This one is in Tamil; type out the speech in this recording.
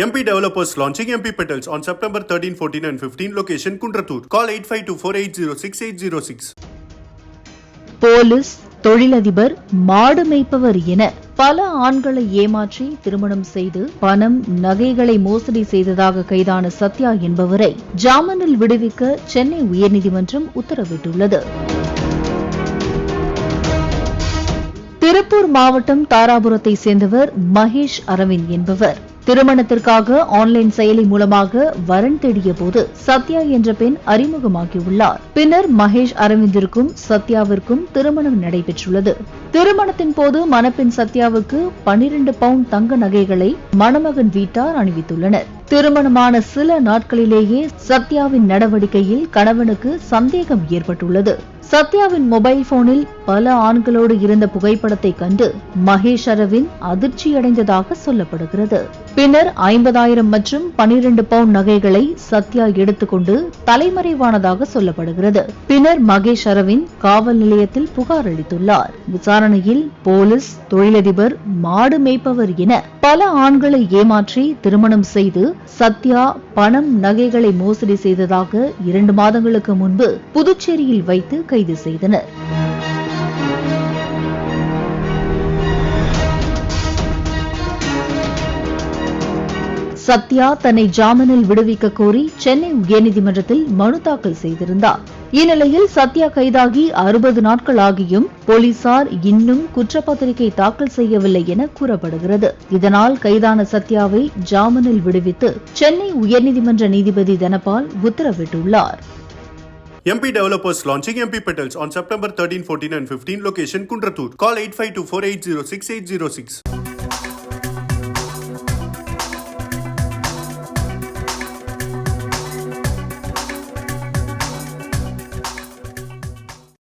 MP developers launching MP Petals on September 13, 14 and 15. Location Kundratur. Call 8524806806. Police, தொழிலதிபர், மாடு மேய்ப்பவர் என பல ஆண்களை ஏமாற்றி திருமணம் செய்து பணம், நகைகளை மோசடி செய்ததாக கைதான சத்யா என்பவரை ஜாமீனில் விடுவிக்க சென்னை உயர்நீதிமன்றம் உத்தரவிட்டுள்ளது. திருப்பூர் மாவட்டம் தாராபுரத்தை சேர்ந்தவர் மகேஷ் அரவிந்த் என்பவர் திருமணத்திற்காக ஆன்லைன் செயலி மூலமாக வரன் தேடிய போது சத்யா என்ற பெண் அறிமுகமாகியுள்ளார். பின்னர் மகேஷ் அரவிந்திற்கும் சத்யாவிற்கும் திருமணம் நடைபெற்றுள்ளது. திருமணத்தின் போது மணப்பெண் சத்யாவுக்கு 12 பவுண்ட் தங்க நகைகளை மணமகன் வீட்டார் அணிவித்துள்ளனர். திருமணமான சில நாட்களிலேயே சத்யாவின் நடவடிக்கையில் கணவனுக்கு சந்தேகம் ஏற்பட்டுள்ளது. சத்யாவின் மொபைல் போனில் பல ஆண்களோடு இருந்த புகைப்படத்தை கண்டு மகேஷ் அரவிந்த் அதிர்ச்சியடைந்ததாக சொல்லப்படுகிறது. பின்னர் 50,000 மற்றும் 12 பவுண்ட் நகைகளை சத்யா எடுத்துக்கொண்டு தலைமறைவானதாக சொல்லப்படுகிறது. பின்னர் மகேஷ் அரவிந்த் காவல் நிலையத்தில் புகார் அளித்துள்ளார். விசாரணையில் போலீஸ், தொழிலதிபர், மாடு மேய்ப்பவர் என பல ஆண்களை ஏமாற்றி திருமணம் செய்து சத்யா பணம், நகைகளை மோசடி செய்ததாக 2 மாதங்களுக்கு முன்பு புதுச்சேரியில் வைத்து கைது செய்தனர். சத்யா தன்னை ஜாமீனில் விடுவிக்க கோரி சென்னை உயர்நீதிமன்றத்தில் மனு தாக்கல் செய்திருந்தார். இந்நிலையில் சத்யா கைதாகி 60 நாட்கள் ஆகியும் போலீசார் இன்னும் குற்றப்பத்திரிகை தாக்கல் செய்யவில்லை என கூறப்படுகிறது. இதனால் கைதான சத்யாவை ஜாமீனில் விடுவித்து சென்னை உயர்நீதிமன்ற நீதிபதி தனபால் உத்தரவிட்டுள்ளார். MP developers launching MP Petals on September 13, 14 and 15. Location Kundratur. Call 8524806806.